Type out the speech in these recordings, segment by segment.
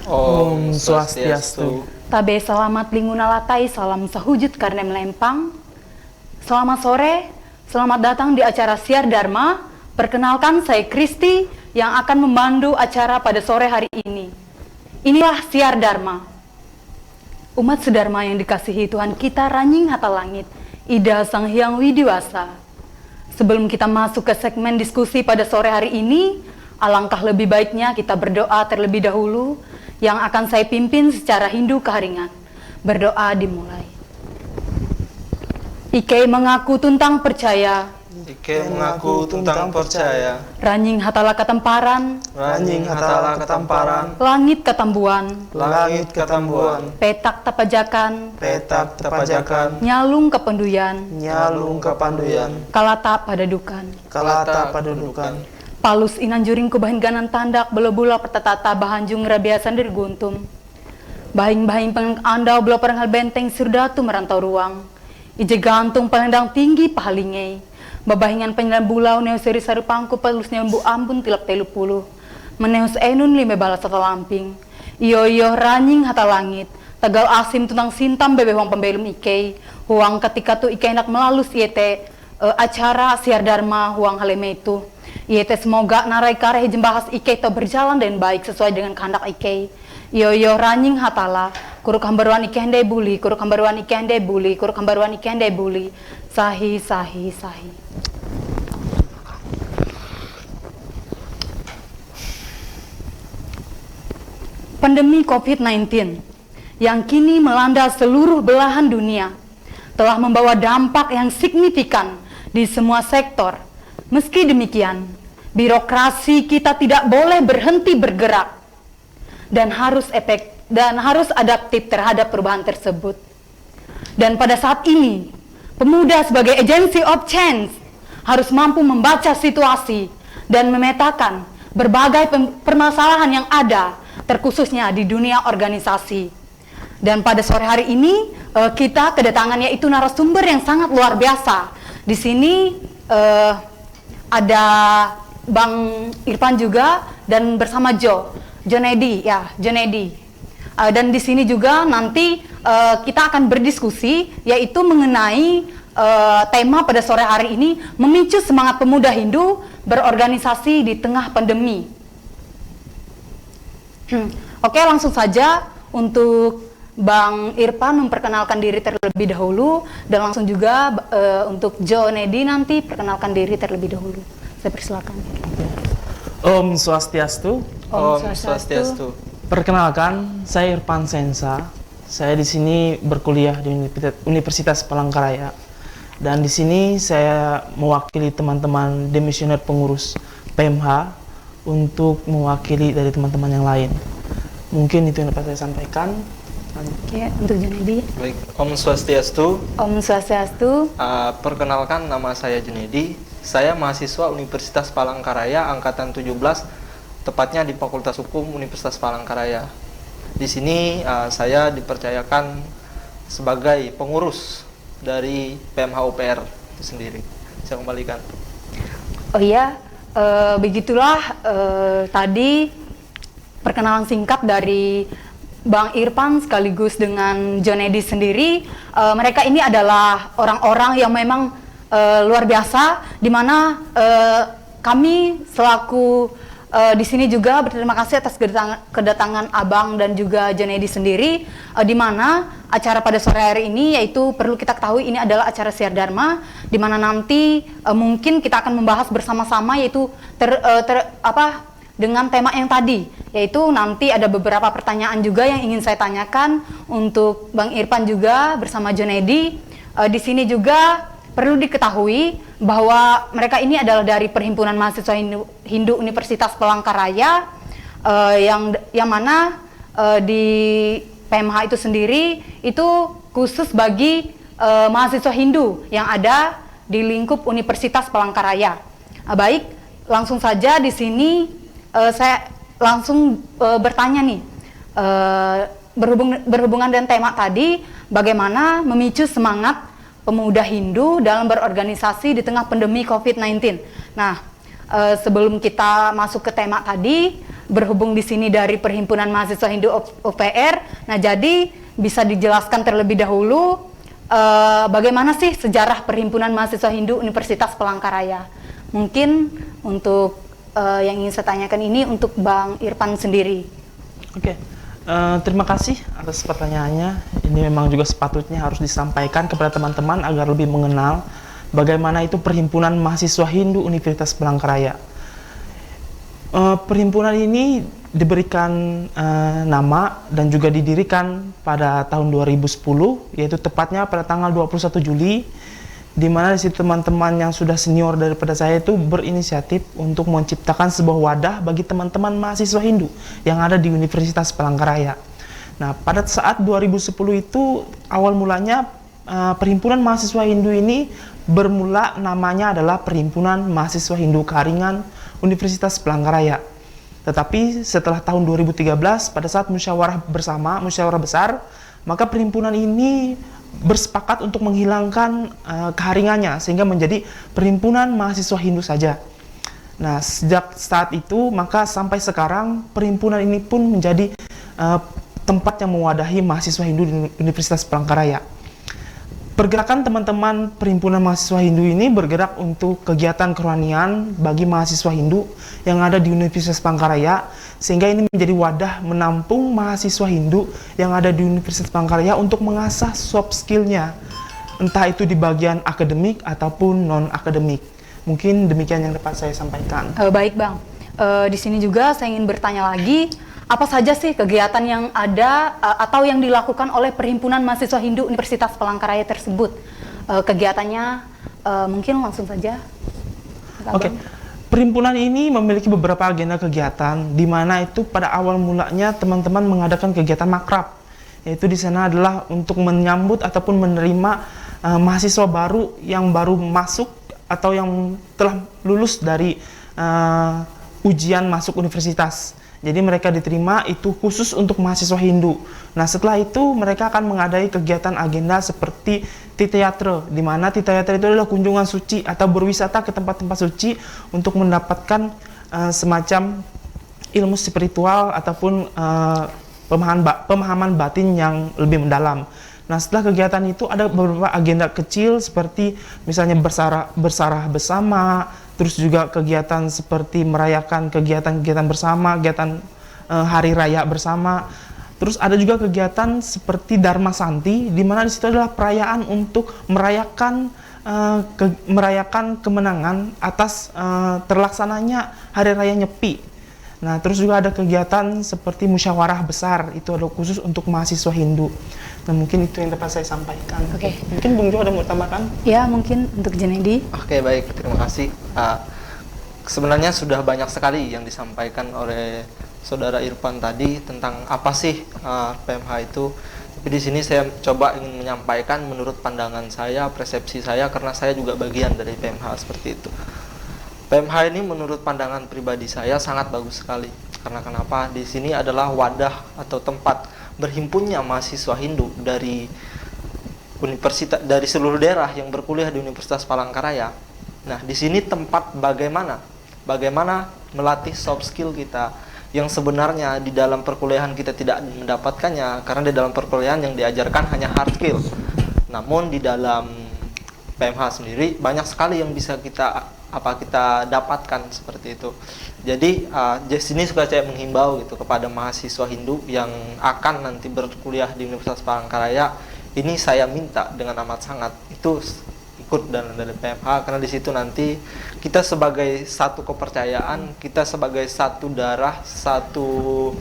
Om Swastiastu. Tabe selamat linguna latai, salam sahujud karena melempang. Selamat sore, selamat datang di acara Siar Dharma. Perkenalkan, saya Kristi yang akan memandu acara pada sore hari ini. Inilah Siar Dharma. Umat sedharma yang dikasihi Tuhan kita, Ranying Hata Langit, Ida Sang Hyang Widiwasa. Sebelum kita masuk ke segmen diskusi pada sore hari ini, alangkah lebih baiknya kita berdoa terlebih dahulu, yang akan saya pimpin secara Hindu keharingan. Berdoa dimulai. Ike mengaku tuntang percaya. Ike mengaku tentang percaya. Ranying Hatala Ketemparan. Ranying Hatala Ketemparan. Langit Ketambuan. Langit Ketambuan. Petak Tepajakan. Petak Tepajakan. Nyalung Kependuyan. Nyalung Kepanduyan. Kalata Padadukan. Kalata Padudukan. Palus inanjuring kubahin ganan tandak belebula pertatata bahanjung rabiasan dari guntum. Bahing-bahing pengandau belo perenghal benteng surdatu merantau ruang. Ije gantung pelendang tinggi pahalingei. Babahingan penyelam bulau neus seri sarupangku palus nyambu ambun tilap telu puluh. Meneus enun lime balas sata lamping. Iyo Ranying Hata Langit. Tegal asim tuntang sintam bebe huang pembelum ikei. Huang ketika tu ikei hendak melalus iete acara Siar Dharma huang haleme itu. Iete semoga narai kareh jembahas Ike to berjalan dan baik sesuai dengan kehendak Ike. Yo Ranying Hatala, kuruk hambaruan Ike handai buli, kuruk hambaruan Ike handai buli, kuruk hambaruan Ike handai buli. Sahi. Pandemi COVID-19 yang kini melanda seluruh belahan dunia telah membawa dampak yang signifikan di semua sektor. Meski demikian, birokrasi kita tidak boleh berhenti bergerak dan harus adaptif terhadap perubahan tersebut. Dan pada saat ini, pemuda sebagai agency of change harus mampu membaca situasi dan memetakan berbagai permasalahan yang ada, terkhususnya di dunia organisasi. Dan pada sore hari ini, kita kedatangan yaitu narasumber yang sangat luar biasa. Di sini ada Bang Irfan juga dan bersama Jonedi. Dan di sini juga nanti kita akan berdiskusi yaitu mengenai tema pada sore hari ini, memicu semangat pemuda Hindu berorganisasi di tengah pandemi. Oke, langsung saja untuk Bang Irfan memperkenalkan diri terlebih dahulu, dan langsung juga untuk Jonedi nanti perkenalkan diri terlebih dahulu. Saya persilakan. Om Swastiastu. Om Swastiastu. Perkenalkan, saya Irfan Sensa. Saya di sini berkuliah di Universitas Palangkaraya. Dan di sini saya mewakili teman-teman demisioner pengurus PMH untuk mewakili dari teman-teman yang lain. Mungkin itu yang dapat saya sampaikan. Ya, untuk Jonedi. Baik, Om Swastiastu. Om Swastiastu. Perkenalkan, nama saya Jonedi. Saya mahasiswa Universitas Palangkaraya angkatan 17, tepatnya di Fakultas Hukum Universitas Palangkaraya. Di sini saya dipercayakan sebagai pengurus dari PMH UPR itu sendiri. Saya kembalikan. Oh iya, begitulah tadi perkenalan singkat dari Bang Irfan sekaligus dengan Jonedi sendiri. Mereka ini adalah orang-orang yang memang luar biasa, di mana kami selaku di sini juga berterima kasih atas kedatangan Abang dan juga Jonedi sendiri, di mana acara pada sore hari ini yaitu perlu kita ketahui ini adalah acara Siar Dharma, di mana nanti mungkin kita akan membahas bersama-sama yaitu dengan tema yang tadi, yaitu nanti ada beberapa pertanyaan juga yang ingin saya tanyakan untuk Bang Irfan juga bersama Jonedi. Di sini juga perlu diketahui bahwa mereka ini adalah dari Perhimpunan Mahasiswa Hindu Universitas Palangkaraya, yang mana di PMH itu sendiri itu khusus bagi mahasiswa Hindu yang ada di lingkup Universitas Palangkaraya. Baik, langsung saja di sini saya langsung bertanya nih, berhubungan dengan tema tadi, bagaimana memicu semangat pemuda Hindu dalam berorganisasi di tengah pandemi COVID-19. Nah, sebelum kita masuk ke tema tadi, berhubung di sini dari Perhimpunan Mahasiswa Hindu UPR. Nah, jadi bisa dijelaskan terlebih dahulu bagaimana sih sejarah Perhimpunan Mahasiswa Hindu Universitas Palangkaraya? Mungkin untuk yang ingin saya tanyakan ini untuk Bang Irfan sendiri. Oke, terima kasih atas pertanyaannya. Ini memang juga sepatutnya harus disampaikan kepada teman-teman agar lebih mengenal bagaimana itu Perhimpunan Mahasiswa Hindu Universitas Palangkaraya. Perhimpunan ini diberikan nama dan juga didirikan pada tahun 2010, yaitu tepatnya pada tanggal 21 Juli, di mana di situ teman-teman yang sudah senior daripada saya itu berinisiatif untuk menciptakan sebuah wadah bagi teman-teman mahasiswa Hindu yang ada di Universitas Palangkaraya. Nah, pada saat 2010 itu awal mulanya Perhimpunan Mahasiswa Hindu ini bermula namanya adalah Perhimpunan Mahasiswa Hindu Karingan Universitas Palangkaraya. Tetapi setelah tahun 2013 pada saat musyawarah besar, maka perhimpunan ini bersepakat untuk menghilangkan keharingannya sehingga menjadi Perhimpunan Mahasiswa Hindu saja. Nah, sejak saat itu maka sampai sekarang perhimpunan ini pun menjadi tempat yang mewadahi mahasiswa Hindu di Universitas Palangkaraya. Pergerakan teman-teman Perhimpunan Mahasiswa Hindu ini bergerak untuk kegiatan kerohanian bagi mahasiswa Hindu yang ada di Universitas Palangkaraya, sehingga ini menjadi wadah menampung mahasiswa Hindu yang ada di Universitas Palangkaraya untuk mengasah soft skill-nya, entah itu di bagian akademik ataupun non-akademik. Mungkin demikian yang dapat saya sampaikan. Baik Bang, di sini juga saya ingin bertanya lagi, apa saja sih kegiatan yang ada atau yang dilakukan oleh Perhimpunan Mahasiswa Hindu Universitas Palangkaraya tersebut? Kegiatannya mungkin langsung saja. Oke. Perhimpunan ini memiliki beberapa agenda kegiatan, di mana itu pada awal mulanya teman-teman mengadakan kegiatan makrab, yaitu di sana adalah untuk menyambut ataupun menerima mahasiswa baru yang baru masuk atau yang telah lulus dari ujian masuk universitas. Jadi mereka diterima itu khusus untuk mahasiswa Hindu. Nah, setelah itu mereka akan mengadai kegiatan agenda seperti Tirtayatra, di mana Tirtayatra itu adalah kunjungan suci atau berwisata ke tempat-tempat suci untuk mendapatkan semacam ilmu spiritual ataupun pemahaman batin yang lebih mendalam. Nah, setelah kegiatan itu ada beberapa agenda kecil seperti misalnya bersarah bersama, terus juga kegiatan seperti merayakan kegiatan-kegiatan bersama, kegiatan hari raya bersama. Terus ada juga kegiatan seperti Dharma Santi, di mana di situ adalah perayaan untuk merayakan kemenangan atas terlaksananya hari raya Nyepi. Nah, terus juga ada kegiatan seperti musyawarah besar, itu ada khusus untuk mahasiswa Hindu. Nah, mungkin itu yang dapat saya sampaikan. Oke. Mungkin Bung Jo ada mau tambahkan? Ya, mungkin untuk Junedi. Oke, baik, terima kasih. Sebenarnya sudah banyak sekali yang disampaikan oleh Saudara Irfan tadi tentang apa sih PMH itu. Tapi di sini saya coba ingin menyampaikan menurut pandangan saya, persepsi saya, karena saya juga bagian dari PMH seperti itu. PMH ini menurut pandangan pribadi saya sangat bagus sekali. Karena kenapa? Di sini adalah wadah atau tempat berhimpunnya mahasiswa Hindu dari universitas, dari seluruh daerah yang berkuliah di Universitas Palangkaraya. Nah, di sini tempat bagaimana melatih soft skill kita yang sebenarnya di dalam perkuliahan kita tidak mendapatkannya, karena di dalam perkuliahan yang diajarkan hanya hard skill. Namun di dalam PMH sendiri banyak sekali yang bisa kita dapatkan seperti itu. Jadi di sini juga saya menghimbau gitu kepada mahasiswa Hindu yang akan nanti berkuliah di Universitas Palangkaraya, ini saya minta dengan amat sangat itu ikut dalam PMH, karena di situ nanti kita sebagai satu kepercayaan, kita sebagai satu darah, satu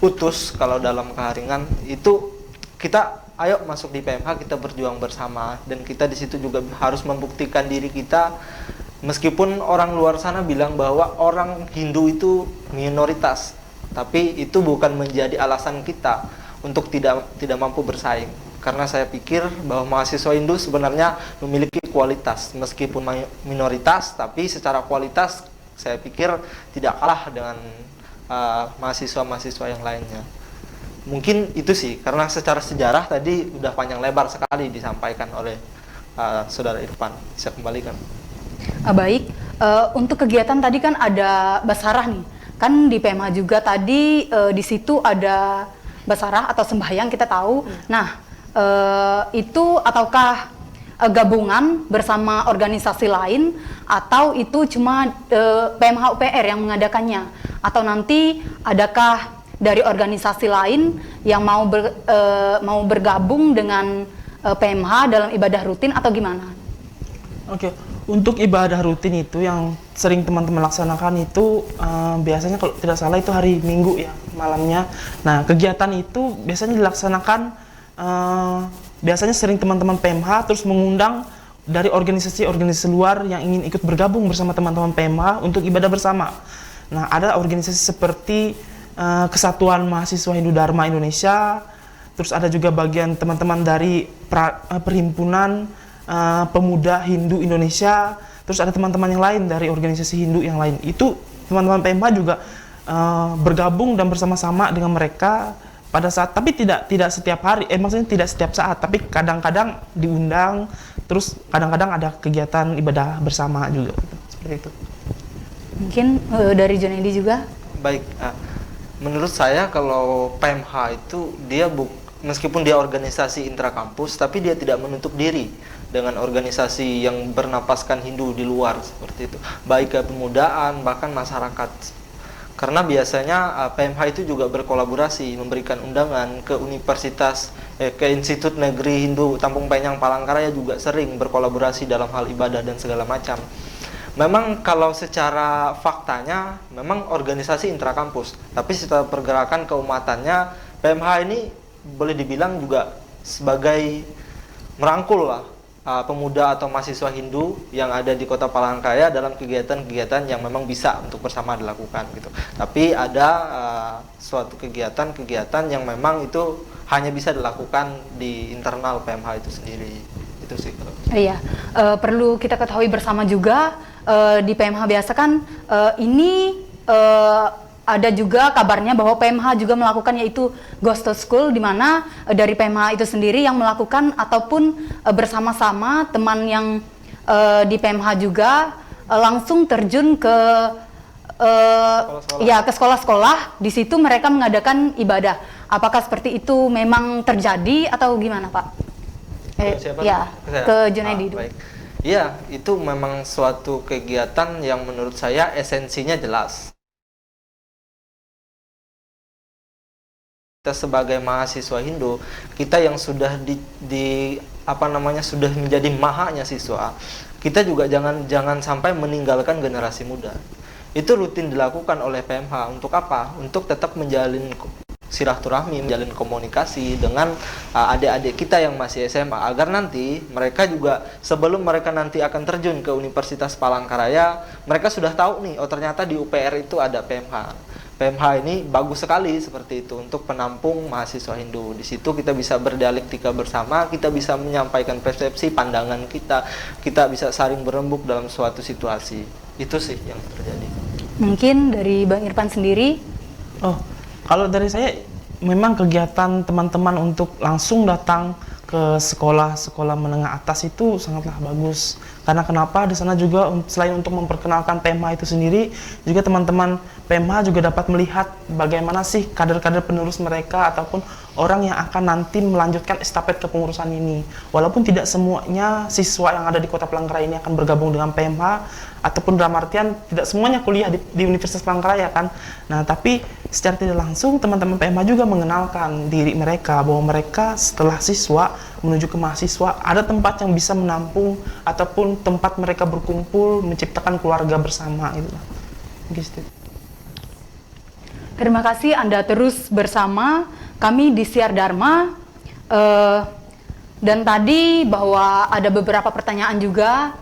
utus kalau dalam keharingan itu kita ayo masuk di PMH, kita berjuang bersama, dan kita di situ juga harus membuktikan diri kita. Meskipun orang luar sana bilang bahwa orang Hindu itu minoritas, tapi itu bukan menjadi alasan kita untuk tidak mampu bersaing. Karena saya pikir bahwa mahasiswa Hindu sebenarnya memiliki kualitas, meskipun minoritas, tapi secara kualitas saya pikir tidak kalah dengan mahasiswa-mahasiswa yang lainnya. Mungkin itu sih, karena secara sejarah tadi udah panjang lebar sekali disampaikan oleh Saudara Irfan. Saya kembalikan. Baik, untuk kegiatan tadi kan ada basarah nih. Kan di PMH juga tadi di situ ada basarah atau sembahyang kita tahu. Nah, itu ataukah gabungan bersama organisasi lain atau itu cuma PMH UPR yang mengadakannya? Atau nanti adakah dari organisasi lain yang mau bergabung dengan PMH dalam ibadah rutin atau gimana? Oke, untuk ibadah rutin itu yang sering teman-teman laksanakan itu biasanya kalau tidak salah itu hari Minggu ya malamnya. Nah, kegiatan itu biasanya dilaksanakan biasanya sering teman-teman PMH terus mengundang dari organisasi-organisasi luar yang ingin ikut bergabung bersama teman-teman PMH untuk ibadah bersama. Nah, ada organisasi seperti Kesatuan Mahasiswa Hindu Dharma Indonesia, terus ada juga bagian teman-teman dari Perhimpunan Pemuda Hindu Indonesia, terus ada teman-teman yang lain dari organisasi Hindu yang lain. Itu teman-teman PMH juga bergabung dan bersama-sama dengan mereka pada saat, tapi tidak setiap hari, maksudnya tidak setiap saat, tapi kadang-kadang diundang, terus kadang-kadang ada kegiatan ibadah bersama juga, gitu. Seperti itu. Mungkin dari Junedi juga? Baik, menurut saya kalau PMH itu dia meskipun dia organisasi intrakampus, tapi dia tidak menutup diri dengan organisasi yang bernapaskan Hindu di luar seperti itu, baik kepemudaan bahkan masyarakat. Karena biasanya PMH itu juga berkolaborasi, memberikan undangan ke universitas, ke Institut Negeri Hindu Tampung Penyang Palangkaraya juga sering berkolaborasi dalam hal ibadah dan segala macam. Memang kalau secara faktanya memang organisasi intrakampus, tapi setelah pergerakan keumatannya PMH ini boleh dibilang juga sebagai merangkul lah pemuda atau mahasiswa Hindu yang ada di Kota Palangkaraya dalam kegiatan-kegiatan yang memang bisa untuk bersama dilakukan gitu. Tapi ada suatu kegiatan-kegiatan yang memang itu hanya bisa dilakukan di internal PMH itu sendiri. Itu sih. Iya, perlu kita ketahui bersama juga di PMH biasa kan ini ada juga kabarnya bahwa PMH juga melakukan yaitu Ghost to School, di mana dari PMH itu sendiri yang melakukan ataupun bersama-sama teman yang di PMH juga langsung terjun ke ke sekolah-sekolah. Di situ mereka mengadakan ibadah. Apakah seperti itu memang terjadi atau gimana, Pak? Ke Junedi dulu. Baik. Iya, itu memang suatu kegiatan yang menurut saya esensinya jelas. Kita sebagai mahasiswa Hindu, kita yang sudah sudah menjadi mahanya siswa, kita juga jangan sampai meninggalkan generasi muda. Itu rutin dilakukan oleh PMH untuk apa? Untuk tetap menjalin silaturahmi, menjalin komunikasi dengan adik-adik kita yang masih SMA, agar nanti mereka juga sebelum mereka nanti akan terjun ke Universitas Palangkaraya, mereka sudah tahu nih, oh ternyata di UPR itu ada PMH. PMH ini bagus sekali seperti itu untuk penampung mahasiswa Hindu. Di situ kita bisa berdialektika bersama, kita bisa menyampaikan persepsi, pandangan kita bisa saling berembuk dalam suatu situasi. Itu sih yang terjadi. Mungkin dari Bang Irfan sendiri? Kalau dari saya memang kegiatan teman-teman untuk langsung datang ke sekolah menengah atas itu sangatlah bagus. Karena kenapa? Di sana juga selain untuk memperkenalkan PMH itu sendiri, juga teman-teman PMH juga dapat melihat bagaimana sih kader-kader penerus mereka ataupun orang yang akan nanti melanjutkan estafet kepengurusan ini. Walaupun tidak semuanya siswa yang ada di Kota Palangkaraya ini akan bergabung dengan PMH, ataupun dalam artian tidak semuanya kuliah di Universitas Palangkaraya kan. Nah, tapi secara tidak langsung teman-teman PMH juga mengenalkan diri mereka bahwa mereka setelah siswa menuju ke mahasiswa ada tempat yang bisa menampung ataupun tempat mereka berkumpul menciptakan keluarga bersama gitu. Gitu. Terima kasih Anda terus bersama kami di Siar Dharma. Dan tadi bahwa ada beberapa pertanyaan juga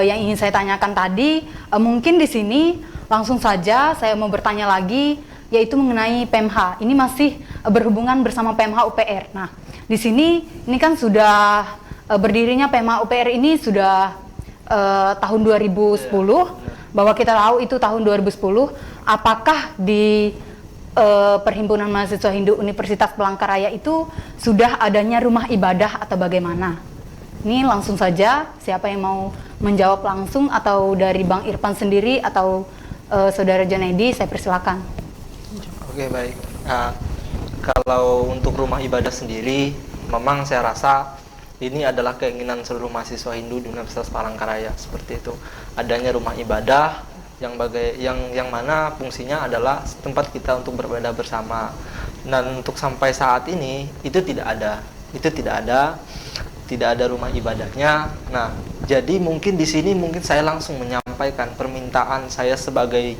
yang ingin saya tanyakan tadi. Mungkin di sini langsung saja saya mau bertanya lagi, yaitu mengenai PMH. Ini masih berhubungan bersama PMH UPR. Nah, di sini ini kan sudah berdirinya PMH UPR ini sudah tahun 2010. Bahwa kita tahu itu tahun 2010. Apakah di Perhimpunan Mahasiswa Hindu Universitas Palangkaraya itu sudah adanya rumah ibadah atau bagaimana? Ini langsung saja, siapa yang mau menjawab langsung atau dari Bang Irfan sendiri atau Saudara Junedi, saya persilakan. Oke, baik. Nah, kalau untuk rumah ibadah sendiri, memang saya rasa ini adalah keinginan seluruh mahasiswa Hindu di Universitas Palangkaraya, seperti itu. Adanya rumah ibadah yang mana fungsinya adalah tempat kita untuk beribadah bersama. Dan untuk sampai saat ini itu tidak ada. Tidak ada rumah ibadahnya. Nah, jadi mungkin di sini saya langsung menyampaikan permintaan saya sebagai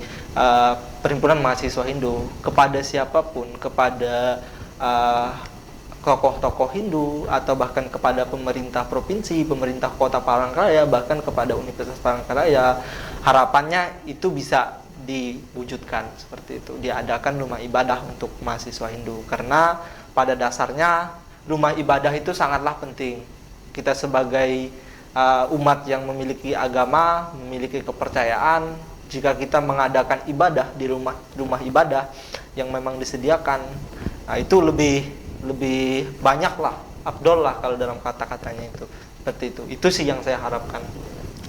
perhimpunan mahasiswa Hindu kepada siapapun, kepada tokoh-tokoh Hindu atau bahkan kepada pemerintah provinsi, pemerintah kota Palangkaraya, bahkan kepada Universitas Palangkaraya, harapannya itu bisa diwujudkan seperti itu, diadakan rumah ibadah untuk mahasiswa Hindu, karena pada dasarnya rumah ibadah itu sangatlah penting. Kita sebagai umat yang memiliki agama, memiliki kepercayaan, jika kita mengadakan ibadah di rumah ibadah yang memang disediakan, nah itu lebih banyak lah, afdol lah kalau dalam kata-katanya itu. Seperti itu. Itu sih yang saya harapkan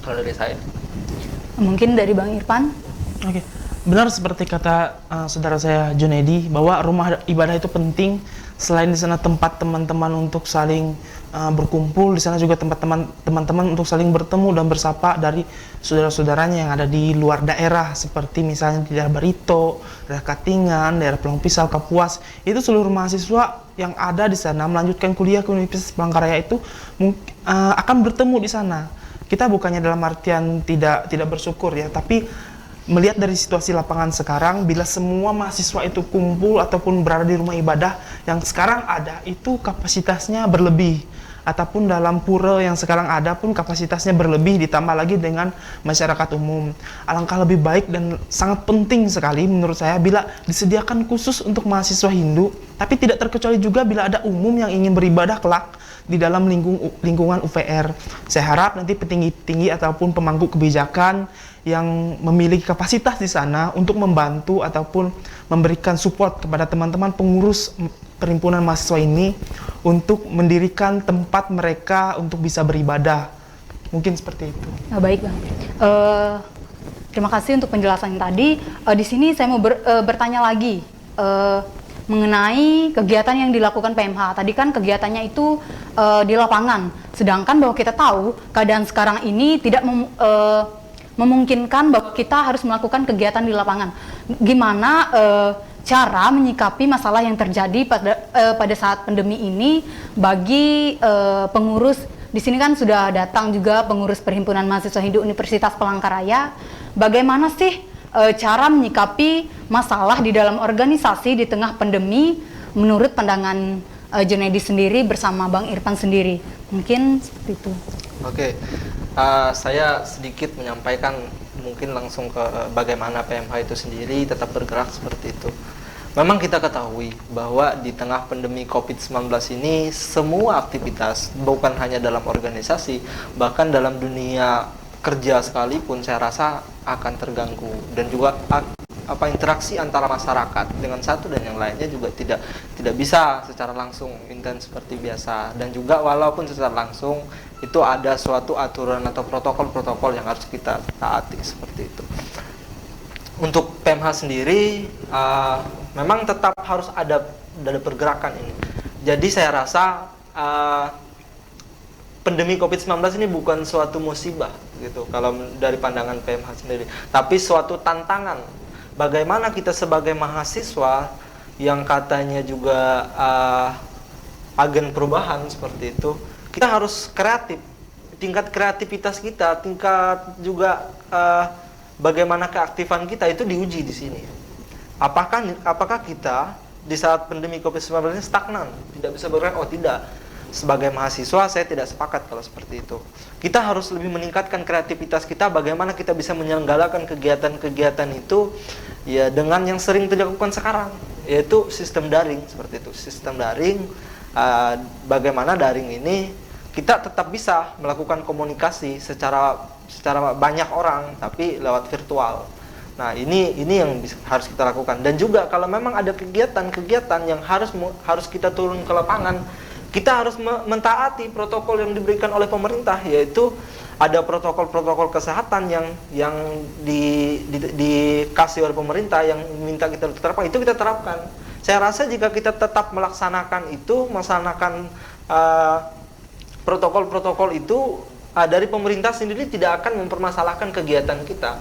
kalau dari saya. Mungkin dari Bang Irfan. Oke, benar seperti kata saudara saya Junedi, bahwa rumah ibadah itu penting. Selain di sana tempat teman-teman untuk saling berkumpul, di sana juga tempat teman-teman untuk saling bertemu dan bersapa dari saudara-saudaranya yang ada di luar daerah, seperti misalnya di daerah Barito, daerah Katingan, daerah Pulau Pisau, Kapuas. Itu seluruh mahasiswa yang ada di sana melanjutkan kuliah ke Universitas Palangkaraya itu akan bertemu di sana. Kita bukannya dalam artian tidak bersyukur ya, tapi melihat dari situasi lapangan sekarang, bila semua mahasiswa itu kumpul ataupun berada di rumah ibadah yang sekarang ada, itu kapasitasnya berlebih. Ataupun dalam pura yang sekarang ada pun kapasitasnya berlebih, ditambah lagi dengan masyarakat umum. Alangkah lebih baik dan sangat penting sekali menurut saya bila disediakan khusus untuk mahasiswa Hindu, tapi tidak terkecuali juga bila ada umum yang ingin beribadah kelak di dalam lingkungan UVR. Saya harap nanti petinggi-petinggi ataupun pemangku kebijakan yang memiliki kapasitas di sana untuk membantu ataupun memberikan support kepada teman-teman pengurus perhimpunan mahasiswa ini untuk mendirikan tempat mereka untuk bisa beribadah. Mungkin seperti itu. Baik, Bang. Terima kasih untuk penjelasan yang tadi. Di sini saya mau bertanya lagi mengenai kegiatan yang dilakukan PMH. Tadi kan kegiatannya itu di lapangan. Sedangkan bahwa kita tahu keadaan sekarang ini tidak memungkinkan bahwa kita harus melakukan kegiatan di lapangan. Gimana cara menyikapi masalah yang terjadi pada saat pandemi ini bagi pengurus? Di sini kan sudah datang juga pengurus Perhimpunan Mahasiswa Hindu Universitas Palangkaraya. Bagaimana sih cara menyikapi masalah di dalam organisasi di tengah pandemi menurut pandangan Junedi sendiri bersama Bang Irfan sendiri? Mungkin seperti itu. Oke. Saya sedikit menyampaikan mungkin langsung ke bagaimana PMH itu sendiri tetap bergerak seperti itu. Memang kita ketahui bahwa di tengah pandemi COVID-19 ini semua aktivitas, bukan hanya dalam organisasi, bahkan dalam dunia kerja sekalipun saya rasa akan terganggu, dan juga interaksi antara masyarakat dengan satu dan yang lainnya juga tidak bisa secara langsung intens seperti biasa, dan juga walaupun secara langsung itu ada suatu aturan atau protokol-protokol yang harus kita taati seperti itu. Untuk PMH sendiri memang tetap harus ada pergerakan ini. Jadi saya rasa pandemi COVID-19 ini bukan suatu musibah gitu kalau dari pandangan PMH sendiri, tapi suatu tantangan. Bagaimana kita sebagai mahasiswa yang katanya juga agen perubahan seperti itu, kita harus kreatif. Tingkat kreativitas kita, tingkat juga bagaimana keaktifan kita itu diuji di sini. Apakah kita di saat pandemi COVID-19 ini stagnan, tidak bisa bergerak? Oh tidak. Sebagai mahasiswa saya tidak sepakat kalau seperti itu. Kita harus lebih meningkatkan kreativitas kita, bagaimana kita bisa menyelenggarakan kegiatan-kegiatan itu ya dengan yang sering dilakukan sekarang, yaitu sistem daring seperti itu. Sistem daring, bagaimana daring ini kita tetap bisa melakukan komunikasi secara banyak orang tapi lewat virtual. Nah, ini yang harus kita lakukan. Dan juga kalau memang ada kegiatan-kegiatan yang harus kita turun ke lapangan, kita harus mentaati protokol yang diberikan oleh pemerintah, yaitu ada protokol-protokol kesehatan yang dikasih oleh pemerintah yang minta kita terapkan, itu kita terapkan. Saya rasa jika kita tetap melaksanakan protokol-protokol itu, dari pemerintah sendiri tidak akan mempermasalahkan kegiatan kita.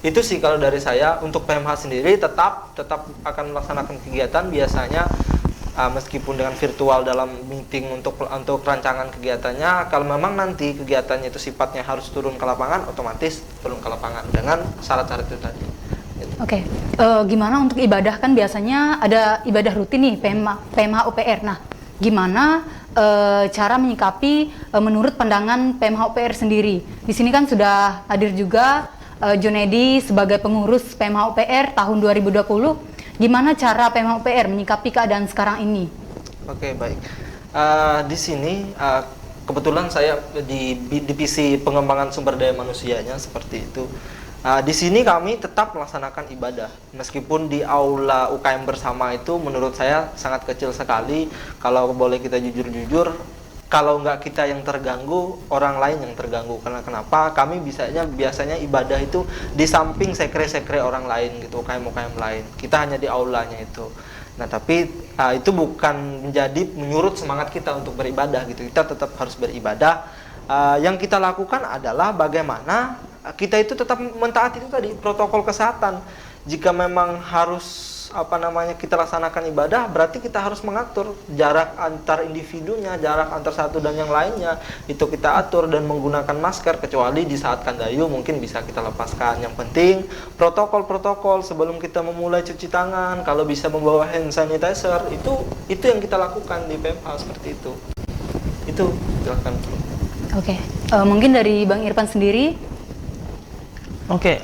Itu sih kalau dari saya. Untuk PMH sendiri tetap akan melaksanakan kegiatan biasanya, meskipun dengan virtual dalam meeting untuk rancangan kegiatannya. Kalau memang nanti kegiatannya itu sifatnya harus turun ke lapangan, otomatis turun ke lapangan dengan syarat-syarat itu tadi. Oke, gimana untuk ibadah? Kan biasanya ada ibadah rutin nih, PMH UPR. Nah, gimana cara menyikapi menurut pandangan PMH UPR sendiri? Di sini kan sudah hadir juga Junedi sebagai pengurus PMH UPR tahun 2020. Gimana cara PMH UPR menyikapi keadaan sekarang ini? Oke, baik. Di sini kebetulan saya di divisi pengembangan sumber daya manusianya seperti itu. Di sini kami tetap melaksanakan ibadah, meskipun di aula UKM bersama itu menurut saya sangat kecil sekali. Kalau boleh kita jujur-jujur, kalau nggak kita yang terganggu, orang lain yang terganggu. Karena kenapa? Kami biasanya ibadah itu di samping sekre-sekre orang lain gitu, UKM-UKM lain. Kita hanya di aulanya itu. Nah, tapi itu bukan menjadi menyurut semangat kita untuk beribadah gitu. Kita tetap harus beribadah. Yang kita lakukan adalah bagaimana kita itu tetap mentaati itu tadi, protokol kesehatan. Jika memang harus kita laksanakan ibadah, berarti kita harus mengatur jarak antar individunya, jarak antar satu dan yang lainnya, itu kita atur dan menggunakan masker, kecuali di saat kandayu mungkin bisa kita lepaskan. Yang penting protokol-protokol sebelum kita memulai cuci tangan, kalau bisa membawa hand sanitizer, itu yang kita lakukan di PMH seperti itu. Itu silakan. Oke, mungkin dari Bang Irfan sendiri. Oke,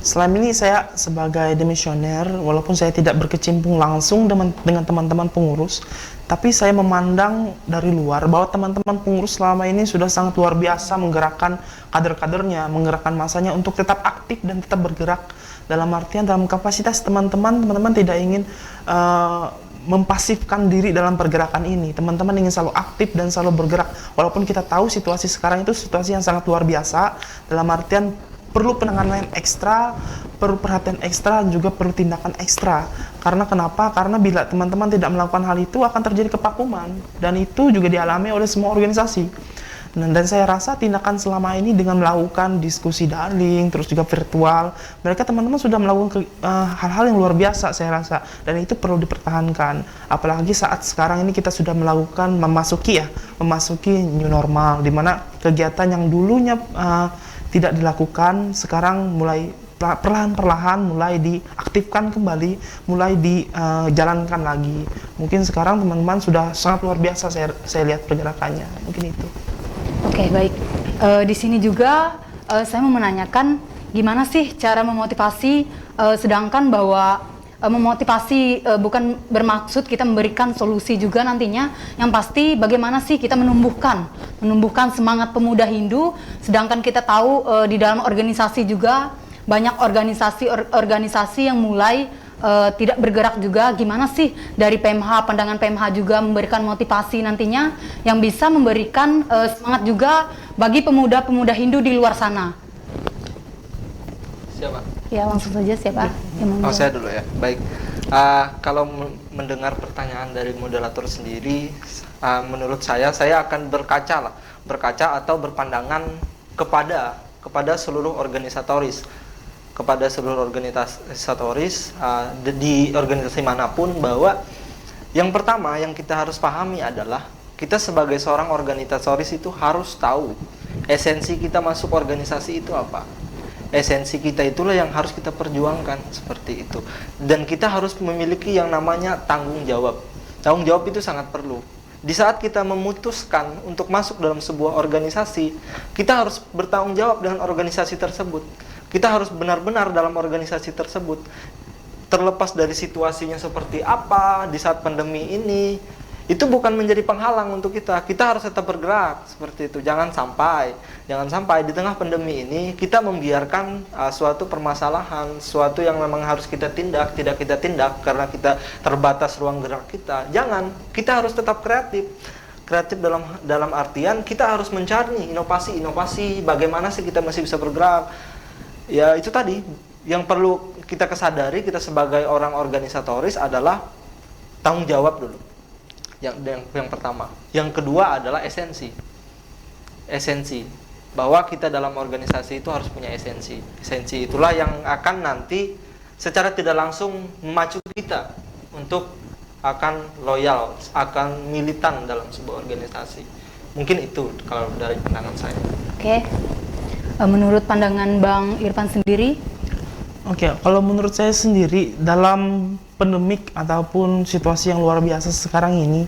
selama ini saya sebagai demisioner, walaupun saya tidak berkecimpung langsung dengan teman-teman pengurus, tapi saya memandang dari luar bahwa teman-teman pengurus selama ini sudah sangat luar biasa menggerakkan kader-kadernya, menggerakkan masanya untuk tetap aktif dan tetap bergerak. Dalam artian, dalam kapasitas teman-teman tidak ingin mempasifkan diri dalam pergerakan ini. Teman-teman ingin selalu aktif dan selalu bergerak. Walaupun kita tahu situasi sekarang itu situasi yang sangat luar biasa, dalam artian perlu penanganan ekstra, perlu perhatian ekstra, dan juga perlu tindakan ekstra. Karena kenapa? Karena bila teman-teman tidak melakukan hal itu akan terjadi kevakuman, dan itu juga dialami oleh semua organisasi. Dan saya rasa tindakan selama ini dengan melakukan diskusi daring, terus juga virtual, mereka teman-teman sudah melakukan hal-hal yang luar biasa saya rasa, dan itu perlu dipertahankan. Apalagi saat sekarang ini kita sudah memasuki new normal, di mana kegiatan yang dulunya tidak dilakukan, sekarang mulai perlahan-perlahan mulai diaktifkan kembali, mulai dijalankan lagi. Mungkin sekarang teman-teman sudah sangat luar biasa saya lihat pergerakannya. Mungkin itu. Oke, baik. Di sini juga saya mau menanyakan gimana sih cara memotivasi, sedangkan bahwa memotivasi bukan bermaksud kita memberikan solusi juga nantinya. Yang pasti bagaimana sih kita menumbuhkan semangat pemuda Hindu, sedangkan kita tahu di dalam organisasi juga banyak organisasi yang mulai tidak bergerak juga. Gimana sih dari pandangan PMH juga memberikan motivasi nantinya yang bisa memberikan semangat juga bagi pemuda-pemuda Hindu di luar sana? Siapa? Ya, langsung saja siapa? Saya dulu ya. Baik. Kalau mendengar pertanyaan dari moderator sendiri, menurut saya akan berkaca atau berpandangan kepada seluruh organisatoris, di organisasi manapun, bahwa yang pertama yang kita harus pahami adalah kita sebagai seorang organisatoris itu harus tahu esensi kita masuk organisasi itu apa. Esensi kita itulah yang harus kita perjuangkan, seperti itu. Dan kita harus memiliki yang namanya tanggung jawab. Tanggung jawab itu sangat perlu. Di saat kita memutuskan untuk masuk dalam sebuah organisasi, kita harus bertanggung jawab dengan organisasi tersebut. Kita harus benar-benar dalam organisasi tersebut. Terlepas dari situasinya seperti apa di saat pandemi ini, itu bukan menjadi penghalang untuk kita. Kita harus tetap bergerak seperti itu. Jangan sampai di tengah pandemi ini kita membiarkan suatu permasalahan, suatu yang memang harus kita tindak, tidak kita tindak karena kita terbatas ruang gerak kita. Jangan, kita harus tetap kreatif. Kreatif dalam artian kita harus mencari inovasi bagaimana sih kita masih bisa bergerak. Ya itu tadi yang perlu kita kesadari, kita sebagai orang organisatoris adalah tanggung jawab dulu. Yang pertama. Yang kedua adalah esensi bahwa kita dalam organisasi itu harus punya esensi itulah yang akan nanti secara tidak langsung memacu kita untuk akan loyal, akan militan dalam sebuah organisasi. Mungkin itu kalau dari pandangan saya. Oke. Menurut pandangan Bang Irfan sendiri? Oke, kalau menurut saya sendiri dalam pandemik ataupun situasi yang luar biasa sekarang ini,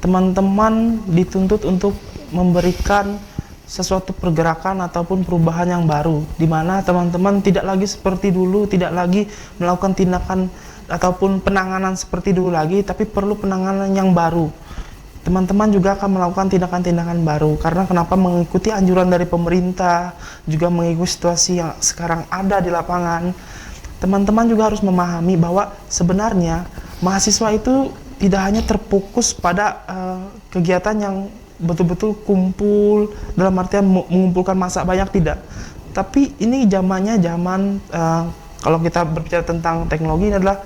teman-teman dituntut untuk memberikan sesuatu pergerakan ataupun perubahan yang baru, di mana teman-teman tidak lagi seperti dulu, tidak lagi melakukan tindakan ataupun penanganan seperti dulu lagi, tapi perlu penanganan yang baru. Teman-teman juga akan melakukan tindakan-tindakan baru, karena kenapa? Mengikuti anjuran dari pemerintah, juga mengikuti situasi yang sekarang ada di lapangan. Teman-teman juga harus memahami bahwa sebenarnya mahasiswa itu tidak hanya terfokus pada kegiatan yang betul-betul kumpul dalam artian mengumpulkan massa banyak, tidak. Tapi ini zaman kalau kita berbicara tentang teknologi, ini adalah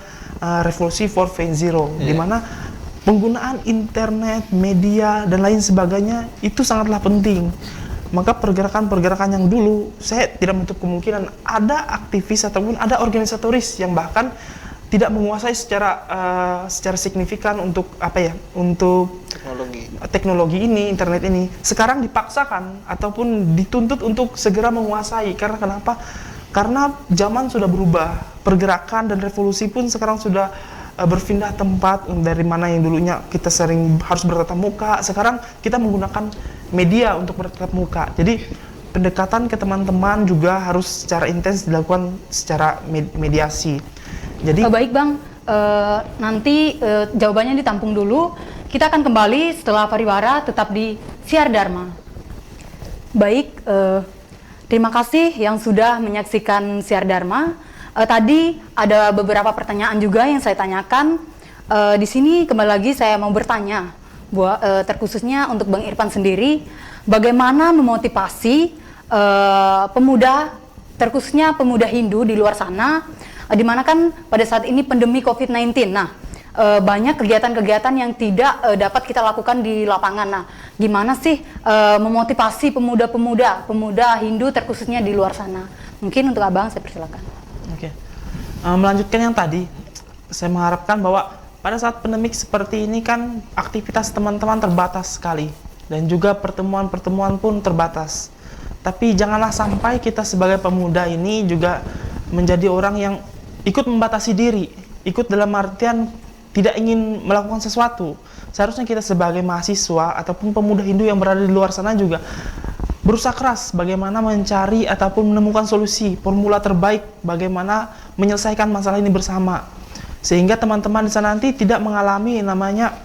revolusi 4.0, di mana penggunaan internet, media dan lain sebagainya itu sangatlah penting. Maka pergerakan-pergerakan yang dulu, saya tidak menutup kemungkinan ada aktivis ataupun ada organisatoris yang bahkan tidak menguasai secara signifikan untuk untuk teknologi ini, internet ini. Sekarang dipaksakan ataupun dituntut untuk segera menguasai. Karena kenapa? Karena zaman sudah berubah, pergerakan dan revolusi pun sekarang sudah berpindah tempat. Dari mana yang dulunya kita sering harus bertatap muka, sekarang kita menggunakan media untuk bertatap muka. Jadi pendekatan ke teman-teman juga harus secara intens dilakukan secara mediasi. Jadi baik Bang, nanti jawabannya ditampung dulu. Kita akan kembali setelah pariwara, tetap di Siar Dharma. Baik, terima kasih yang sudah menyaksikan Siar Dharma. Tadi ada beberapa pertanyaan juga yang saya tanyakan. Di sini kembali lagi saya mau bertanya, terkhususnya untuk Bang Irfan sendiri, bagaimana memotivasi pemuda, terkhususnya pemuda Hindu di luar sana, di mana kan pada saat ini pandemi COVID-19. Nah, banyak kegiatan-kegiatan yang tidak dapat kita lakukan di lapangan. Nah, gimana sih memotivasi pemuda Hindu terkhususnya di luar sana? Mungkin untuk Abang saya persilakan. Oke. Melanjutkan yang tadi, saya mengharapkan bahwa pada saat pandemik seperti ini kan aktivitas teman-teman terbatas sekali dan juga pertemuan-pertemuan pun terbatas. Tapi janganlah sampai kita sebagai pemuda ini juga menjadi orang yang ikut membatasi diri, ikut dalam artian tidak ingin melakukan sesuatu. Seharusnya kita sebagai mahasiswa ataupun pemuda Hindu yang berada di luar sana juga berusaha keras bagaimana mencari ataupun menemukan solusi, formula terbaik bagaimana menyelesaikan masalah ini bersama. Sehingga teman-teman di sana nanti tidak mengalami namanya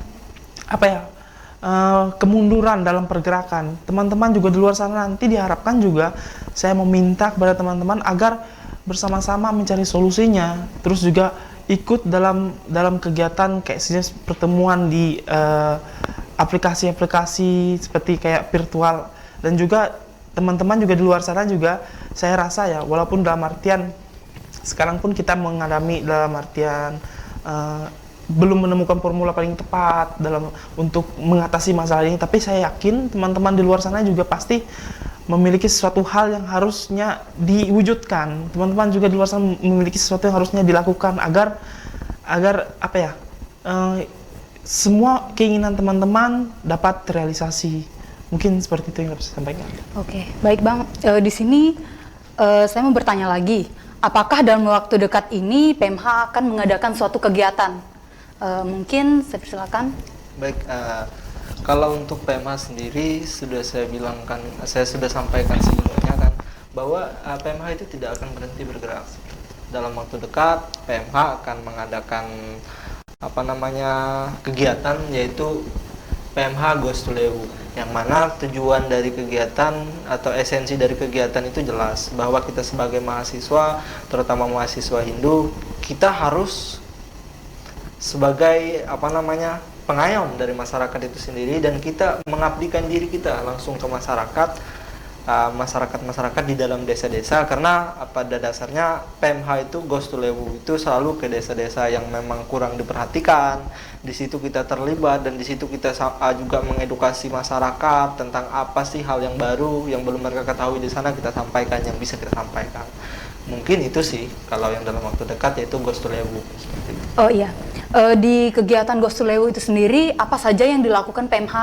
kemunduran dalam pergerakan. Teman-teman juga di luar sana nanti diharapkan juga, saya meminta kepada teman-teman agar bersama-sama mencari solusinya, terus juga ikut dalam kegiatan kayak pertemuan di aplikasi-aplikasi seperti kayak virtual. Dan juga teman-teman juga di luar sana juga saya rasa ya, walaupun dalam artian sekarang pun kita mengalami dalam artian belum menemukan formula paling tepat untuk mengatasi masalah ini, tapi saya yakin teman-teman di luar sana juga pasti memiliki sesuatu hal yang harusnya diwujudkan. Teman-teman juga di luar sana memiliki sesuatu yang harusnya dilakukan agar semua keinginan teman-teman dapat terrealisasi. Mungkin seperti itu yang harus saya sampaikan. Oke, baik Bang. Di sini saya mau bertanya lagi, apakah dalam waktu dekat ini PMH akan mengadakan suatu kegiatan? Mungkin saya persilakan. Baik, kalau untuk PMH sendiri sudah saya sudah sampaikan sebelumnya kan bahwa PMH itu tidak akan berhenti bergerak. Dalam waktu dekat PMH akan mengadakan kegiatan, yaitu PMH Goes to Lewu, yang mana tujuan dari kegiatan atau esensi dari kegiatan itu jelas bahwa kita sebagai mahasiswa, terutama mahasiswa Hindu, kita harus sebagai pengayom dari masyarakat itu sendiri, dan kita mengabdikan diri kita langsung ke masyarakat, masyarakat di dalam desa-desa, karena pada dasarnya PMH itu Goes to Lewu itu selalu ke desa-desa yang memang kurang diperhatikan. Di situ kita terlibat, dan di situ kita juga mengedukasi masyarakat tentang apa sih hal yang baru yang belum mereka ketahui di sana, kita sampaikan yang bisa kita sampaikan. Mungkin itu sih kalau yang dalam waktu dekat, yaitu Goes to Lewu. Oh iya, di kegiatan Goes to Lewu itu sendiri apa saja yang dilakukan PMH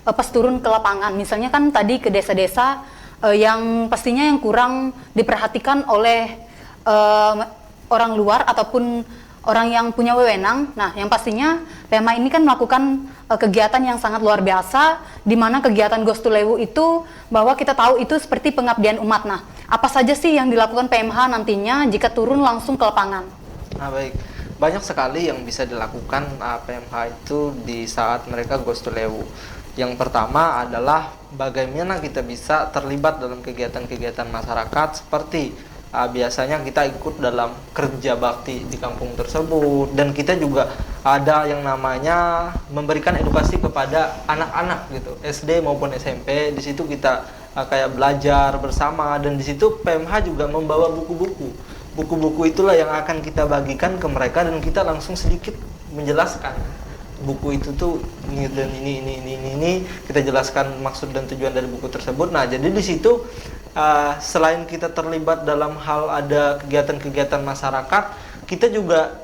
pas turun ke lapangan? Misalnya kan tadi ke desa-desa yang pastinya yang kurang diperhatikan oleh orang luar ataupun orang yang punya wewenang. Nah, yang pastinya PMH ini kan melakukan kegiatan yang sangat luar biasa, di mana kegiatan Goes to Lewu itu bahwa kita tahu itu seperti pengabdian umat. Nah, apa saja sih yang dilakukan PMH nantinya jika turun langsung ke lapangan? Nah, baik. Banyak sekali yang bisa dilakukan PMH itu di saat mereka Goes to Lewu. Yang pertama adalah bagaimana kita bisa terlibat dalam kegiatan-kegiatan masyarakat, seperti biasanya kita ikut dalam kerja bakti di kampung tersebut, dan kita juga ada yang namanya memberikan edukasi kepada anak-anak gitu, SD maupun SMP. Di situ kita kayak belajar bersama, dan di situ PMH juga membawa buku-buku. Buku-buku itulah yang akan kita bagikan ke mereka, dan kita langsung sedikit menjelaskan buku itu tuh ini dan ini, kita jelaskan maksud dan tujuan dari buku tersebut. Nah, jadi di situ selain kita terlibat dalam hal ada kegiatan-kegiatan masyarakat, kita juga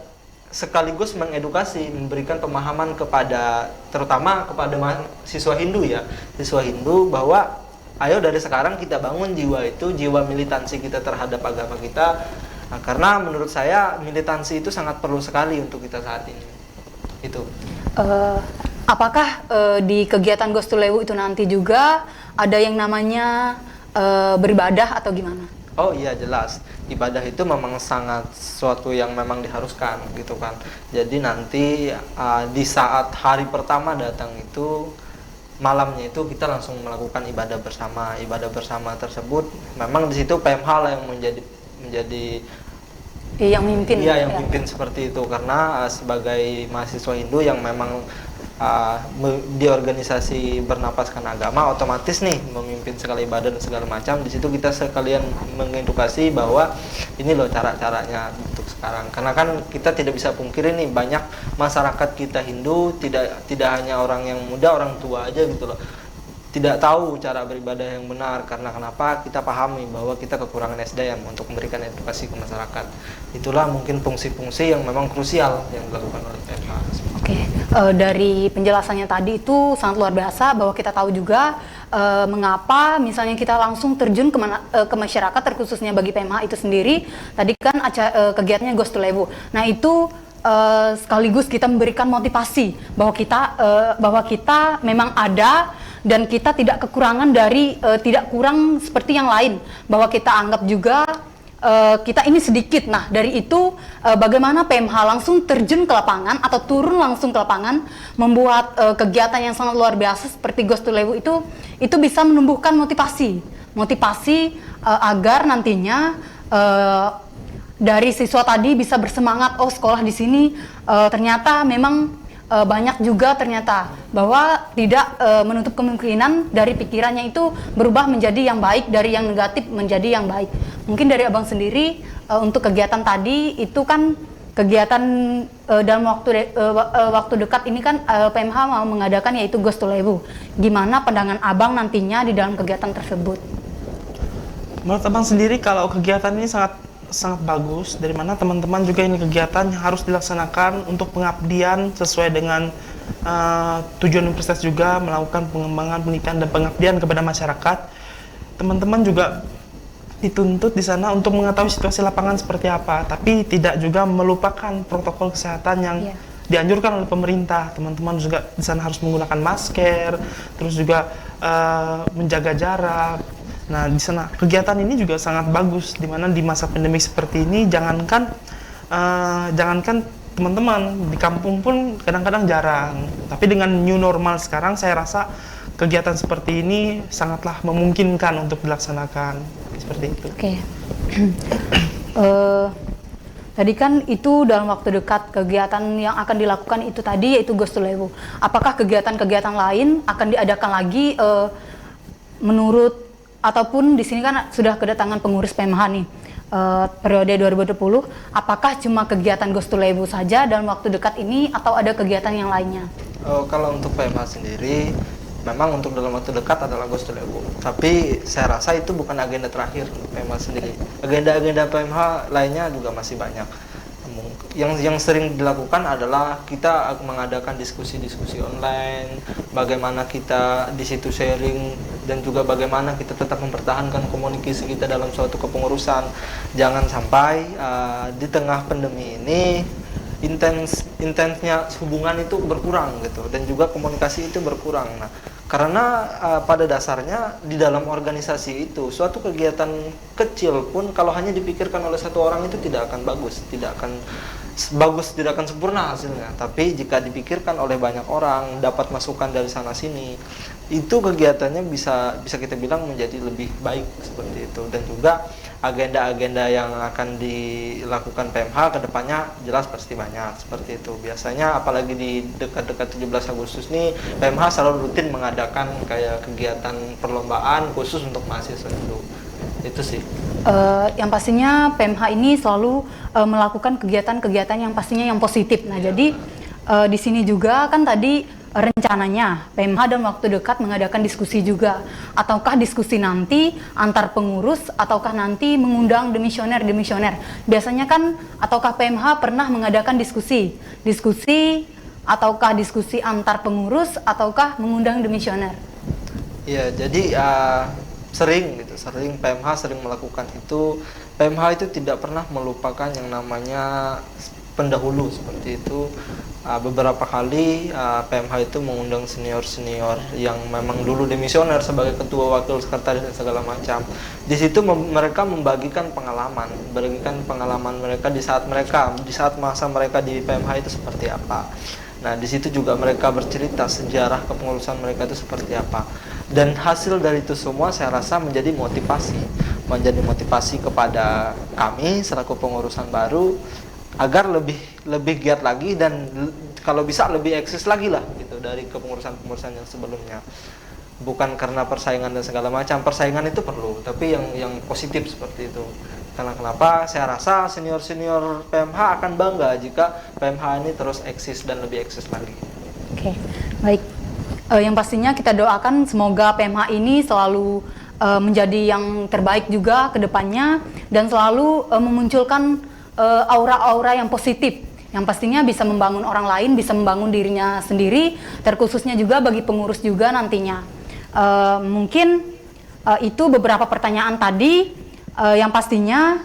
sekaligus mengedukasi, memberikan pemahaman kepada, terutama kepada siswa Hindu ya, siswa Hindu, bahwa ayo dari sekarang kita bangun jiwa itu, jiwa militansi kita terhadap agama kita. Nah, karena menurut saya militansi itu sangat perlu sekali untuk kita saat ini. Itu. Apakah di kegiatan Goes to Lewu itu nanti juga ada yang namanya beribadah atau gimana? Oh iya, jelas. Ibadah itu memang sangat sesuatu yang memang diharuskan gitu kan. Jadi nanti di saat hari pertama datang itu, malamnya itu kita langsung melakukan ibadah bersama. Ibadah bersama tersebut memang di situ PMH lah yang menjadi yang mimpin. Iya, yang mimpin seperti itu, karena sebagai mahasiswa Hindu yang memang di organisasi bernapaskan agama, otomatis nih memimpin segala ibadah dan segala macam. Di situ kita sekalian mengedukasi bahwa ini loh cara-caranya untuk sekarang. Karena kan kita tidak bisa pungkiri nih, banyak masyarakat kita Hindu tidak hanya orang yang muda, orang tua aja gitu loh, tidak tahu cara beribadah yang benar. Karena kenapa? Kita pahami bahwa kita kekurangan SDM untuk memberikan edukasi ke masyarakat. Itulah mungkin fungsi-fungsi yang memang krusial yang dilakukan oleh PMH. Oke, dari penjelasannya tadi itu sangat luar biasa, bahwa kita tahu juga mengapa misalnya kita langsung terjun ke masyarakat, terkhususnya bagi PMH itu sendiri. Tadi kan kegiatannya Goes to Lewu. Nah, itu sekaligus kita memberikan motivasi bahwa kita memang ada, dan kita tidak kekurangan dari tidak kurang seperti yang lain, bahwa kita anggap juga kita ini sedikit. Nah, dari itu bagaimana PMH langsung terjun ke lapangan atau turun langsung ke lapangan, membuat kegiatan yang sangat luar biasa seperti Goes to Lewu itu bisa menumbuhkan motivasi agar nantinya dari siswa tadi bisa bersemangat, oh sekolah di sini ternyata memang banyak juga ternyata, bahwa tidak menutup kemungkinan dari pikirannya itu berubah menjadi yang baik, dari yang negatif menjadi yang baik. Mungkin dari abang sendiri untuk kegiatan tadi itu kan kegiatan dalam waktu dekat ini kan PMH mau mengadakan, yaitu Goes to Lewu. Gimana pandangan abang nantinya di dalam kegiatan tersebut? Menurut abang sendiri kalau kegiatan ini sangat bagus, dari mana teman-teman juga ini kegiatan yang harus dilaksanakan untuk pengabdian sesuai dengan tujuan universitas juga, melakukan pengembangan, penelitian, dan pengabdian kepada masyarakat. Teman-teman juga dituntut di sana untuk mengetahui situasi lapangan seperti apa, tapi tidak juga melupakan protokol kesehatan yang dianjurkan oleh pemerintah. Teman-teman juga di sana harus menggunakan masker, terus juga menjaga jarak. Nah, di sana kegiatan ini juga sangat bagus, di mana di masa pandemi seperti ini jangankan teman-teman di kampung pun kadang-kadang jarang. Tapi dengan new normal sekarang, saya rasa kegiatan seperti ini sangatlah memungkinkan untuk dilaksanakan seperti itu. Oke. Tadi kan itu dalam waktu dekat kegiatan yang akan dilakukan itu tadi yaitu Ghost to Lewu. Apakah kegiatan-kegiatan lain akan diadakan lagi menurut ataupun di sini kan sudah kedatangan pengurus PMH nih periode 2020. Apakah cuma kegiatan Ghost to Lewu saja dalam waktu dekat ini atau ada kegiatan yang lainnya? Kalau untuk PMH sendiri, memang untuk dalam waktu dekat adalah Ghost to Lewu. Tapi saya rasa itu bukan agenda terakhir untuk PMH sendiri. Agenda-agenda PMH lainnya juga masih banyak. Yang sering dilakukan adalah kita mengadakan diskusi-diskusi online, bagaimana kita di situ sharing, dan juga bagaimana kita tetap mempertahankan komunikasi kita dalam suatu kepengurusan. Jangan sampai di tengah pandemi ini intensnya hubungan itu berkurang gitu, dan juga komunikasi itu berkurang. Nah, karena pada dasarnya di dalam organisasi itu suatu kegiatan kecil pun kalau hanya dipikirkan oleh satu orang itu tidak akan bagus, tidak akan sempurna hasilnya. Tapi jika dipikirkan oleh banyak orang, dapat masukan dari sana sini, itu kegiatannya bisa kita bilang menjadi lebih baik seperti itu. Dan juga agenda-agenda yang akan dilakukan PMH kedepannya jelas pasti banyak seperti itu. Biasanya apalagi di dekat-dekat 17 Agustus nih, PMH selalu rutin mengadakan kayak kegiatan perlombaan khusus untuk mahasiswa dulu. Itu sih. Yang pastinya PMH ini selalu melakukan kegiatan-kegiatan yang pastinya yang positif. Nah, jadi di sini juga kan tadi rencananya PMH dalam waktu dekat mengadakan diskusi juga, ataukah diskusi nanti antar pengurus ataukah nanti mengundang demisioner. Biasanya kan ataukah PMH pernah mengadakan diskusi ataukah diskusi antar pengurus ataukah mengundang demisioner? Ya, jadi sering PMH sering melakukan itu. PMH itu tidak pernah melupakan yang namanya pendahulu seperti itu. Beberapa kali PMH itu mengundang senior-senior yang memang dulu demisioner sebagai ketua, wakil, sekretaris dan segala macam. Di situ mereka membagikan pengalaman mereka di saat masa mereka di PMH itu seperti apa. Nah, di situ juga mereka bercerita sejarah kepengurusan mereka itu seperti apa. Dan hasil dari itu semua saya rasa menjadi motivasi kepada kami selaku pengurusan baru agar lebih giat lagi dan kalau bisa lebih eksis lagi lah gitu dari kepengurusan yang sebelumnya. Bukan karena persaingan dan segala macam. Persaingan itu perlu, tapi yang positif seperti itu. Karena kenapa? Saya rasa senior-senior PMH akan bangga jika PMH ini terus eksis dan lebih eksis lagi. Oke, baik. Yang pastinya kita doakan semoga PMH ini selalu menjadi yang terbaik juga ke depannya dan selalu memunculkan aura-aura yang positif yang pastinya bisa membangun orang lain, bisa membangun dirinya sendiri, terkhususnya juga bagi pengurus juga nantinya. Mungkin itu beberapa pertanyaan tadi yang pastinya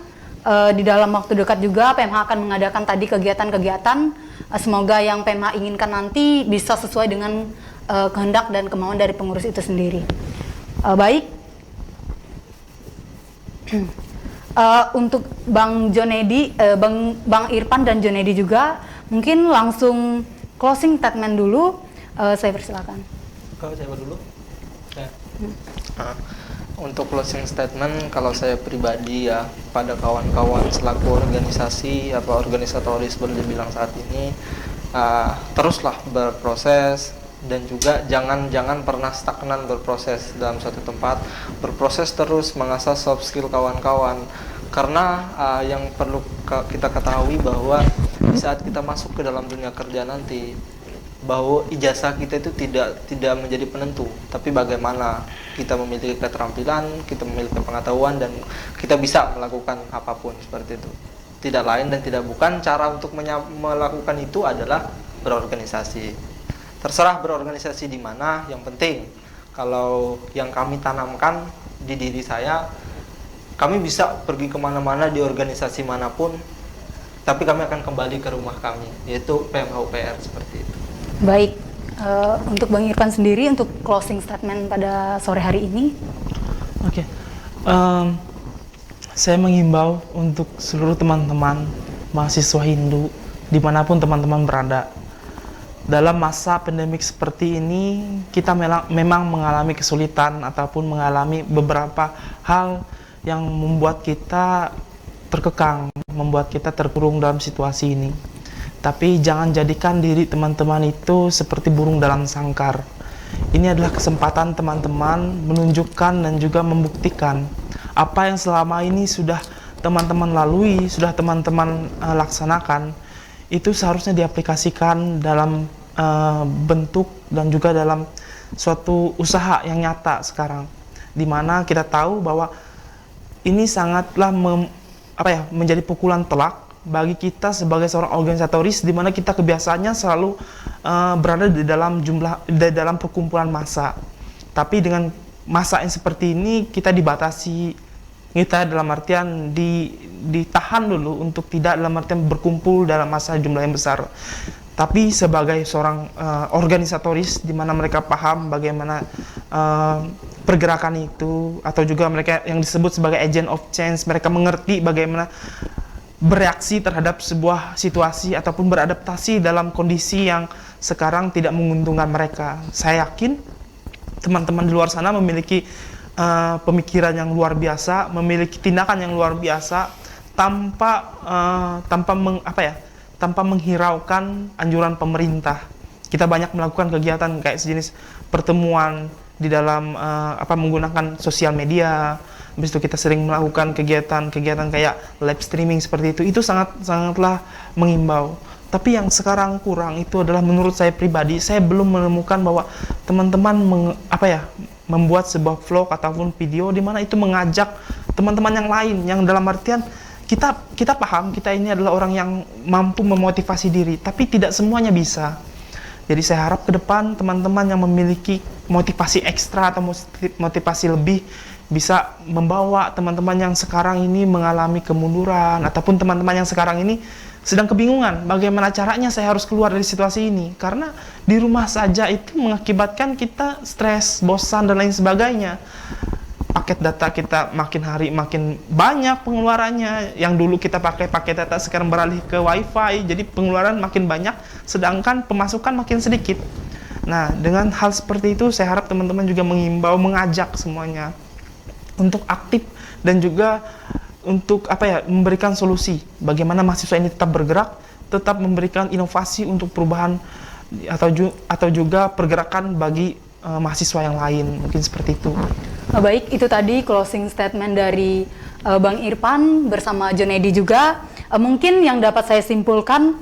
di dalam waktu dekat juga PMH akan mengadakan tadi kegiatan-kegiatan. Semoga yang PMH inginkan nanti bisa sesuai dengan kehendak dan kemauan dari pengurus itu sendiri. Baik. Untuk Bang Jonedi, Bang Irfan dan Jonedi juga mungkin langsung closing statement dulu. Saya persilakan. Kalau saya dulu. Ya. Untuk closing statement, kalau saya pribadi ya pada kawan-kawan selaku organisasi organisatoris boleh dibilang saat ini, teruslah berproses dan juga jangan pernah stagnan berproses dalam suatu tempat, berproses terus mengasah soft skill kawan-kawan, karena yang perlu kita ketahui bahwa di saat kita masuk ke dalam dunia kerja nanti, bahwa ijazah kita itu tidak menjadi penentu, tapi bagaimana kita memiliki keterampilan, kita memiliki pengetahuan dan kita bisa melakukan apapun seperti itu. Tidak lain dan tidak bukan cara untuk melakukan itu adalah berorganisasi. Terserah berorganisasi di mana, yang penting kalau yang kami tanamkan di diri saya, kami bisa pergi kemana-mana di organisasi manapun, tapi kami akan kembali ke rumah kami, yaitu PMH UPR seperti itu. Baik, untuk Bang Irfan sendiri untuk closing statement pada sore hari ini. Oke. Saya mengimbau untuk seluruh teman-teman mahasiswa Hindu dimanapun teman-teman berada. Dalam masa pandemik seperti ini, kita memang mengalami kesulitan ataupun mengalami beberapa hal yang membuat kita terkekang, membuat kita terkurung dalam situasi ini. Tapi jangan jadikan diri teman-teman itu seperti burung dalam sangkar. Ini adalah kesempatan teman-teman menunjukkan dan juga membuktikan apa yang selama ini sudah teman-teman lalui, sudah teman-teman laksanakan, itu seharusnya diaplikasikan dalam bentuk dan juga dalam suatu usaha yang nyata sekarang, di mana kita tahu bahwa ini sangatlah menjadi pukulan telak bagi kita sebagai seorang organisatoris, di mana kita kebiasaannya selalu berada di dalam perkumpulan massa. Tapi dengan massa yang seperti ini kita dibatasi, kita dalam artian ditahan dulu untuk tidak dalam artian berkumpul dalam massa jumlah yang besar. Tapi sebagai seorang organisatoris, di mana mereka paham bagaimana pergerakan itu, atau juga mereka yang disebut sebagai agent of change, mereka mengerti bagaimana bereaksi terhadap sebuah situasi ataupun beradaptasi dalam kondisi yang sekarang tidak menguntungkan mereka. Saya yakin teman-teman di luar sana memiliki pemikiran yang luar biasa, memiliki tindakan yang luar biasa tanpa menghiraukan anjuran pemerintah. Kita banyak melakukan kegiatan kayak sejenis pertemuan di dalam menggunakan sosial media. Habis itu kita sering melakukan kegiatan kayak live streaming seperti itu. Itu sangatlah mengimbau. Tapi yang sekarang kurang itu adalah, menurut saya pribadi, saya belum menemukan bahwa teman-teman membuat sebuah vlog ataupun video di mana itu mengajak teman-teman yang lain, yang dalam artian kita paham kita ini adalah orang yang mampu memotivasi diri, tapi tidak semuanya bisa. Jadi saya harap ke depan teman-teman yang memiliki motivasi ekstra atau motivasi lebih bisa membawa teman-teman yang sekarang ini mengalami kemunduran, ataupun teman-teman yang sekarang ini sedang kebingungan bagaimana caranya saya harus keluar dari situasi ini, karena di rumah saja itu mengakibatkan kita stres, bosan, dan lain sebagainya. Paket data kita makin hari makin banyak pengeluarannya. Yang dulu kita pakai paket data sekarang beralih ke wifi, jadi pengeluaran makin banyak sedangkan pemasukan makin sedikit. Nah, dengan hal seperti itu saya harap teman-teman juga mengimbau, mengajak semuanya untuk aktif dan juga untuk memberikan solusi bagaimana mahasiswa ini tetap bergerak, tetap memberikan inovasi untuk perubahan atau juga pergerakan bagi mahasiswa yang lain, mungkin seperti itu. Baik, itu tadi closing statement dari Bang Irfan bersama Junedi juga. Mungkin yang dapat saya simpulkan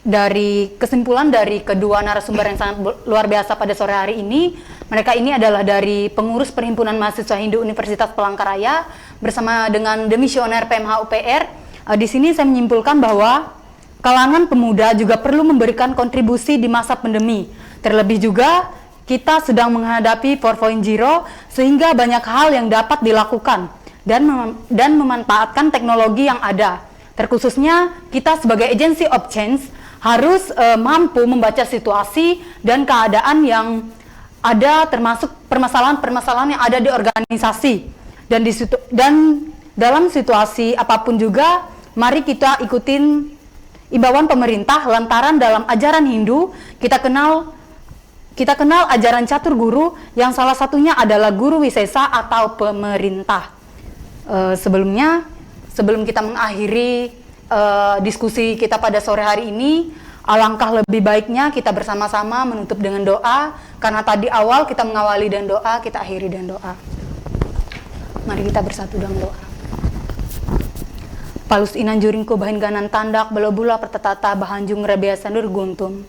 dari kesimpulan dari kedua narasumber yang sangat luar biasa pada sore hari ini, mereka ini adalah dari pengurus Perhimpunan Mahasiswa Hindu Universitas Palangkaraya bersama dengan Demisioner PMH UPR. Di sini saya menyimpulkan bahwa kalangan pemuda juga perlu memberikan kontribusi di masa pandemi. Terlebih juga kita sedang menghadapi 4.0 sehingga banyak hal yang dapat dilakukan dan memanfaatkan teknologi yang ada. Terkhususnya kita sebagai agency of change harus mampu membaca situasi dan keadaan yang ada, termasuk permasalahan-permasalahan yang ada di organisasi. Dan dalam situasi apapun juga, mari kita ikutin imbauan pemerintah, lantaran dalam ajaran Hindu kita kenal ajaran catur guru yang salah satunya adalah guru wisesa atau pemerintah. Sebelum kita mengakhiri diskusi kita pada sore hari ini, alangkah lebih baiknya kita bersama-sama menutup dengan doa, karena tadi awal kita mengawali dan doa, kita akhiri dan doa. Mari kita bersatu dalam doa. Palus inan juringku bahin ganan tandak bela-bula pertetata bahanjung rebiasa nur guntum.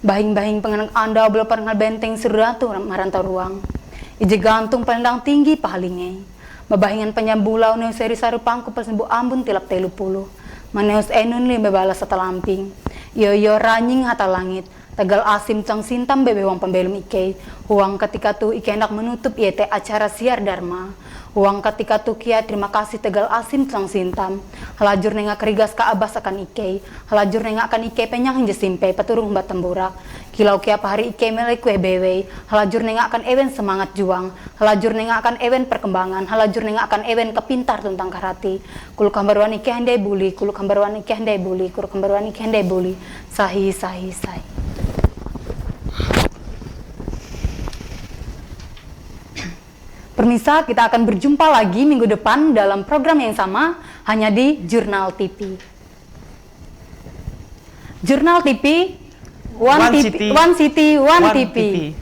Bahing-bahing pengenak anda bela perngal benteng seratu marantau ruang. Ije gantung pendang tinggi pahalingnya. Mabahingan penyambulau neus seri sarupangku persembuh ambun tilap telu puluh. Maneus enun li bebalas setelamping. Yo ranying hata langit. Tegal asim cang sintam bebewang pembelum ike. Huang ketika tu ike hendak menutup iete acara siar dharma. Huang ketika tu kia terima kasih tegal asim cang sintam. Halajur nengak kerigas ka abas akan ike. Halajur nengak akan ike penyang hinja simpe peturung bat temburak. Kilau kia pahari ike melek kue bewe. Halajur nengak akan ewen semangat juang. Halajur nengak akan ewen perkembangan. Halajur nengak akan ewen kepintar tentang karati. Kulu kambarwan ike handai buli. Kulu kambarwan ike handai buli. Kulu kambarwan ike handai buli. Sahi. Permisa, kita akan berjumpa lagi minggu depan dalam program yang sama, hanya di Jurnal TV. Jurnal TV, One City, One TV.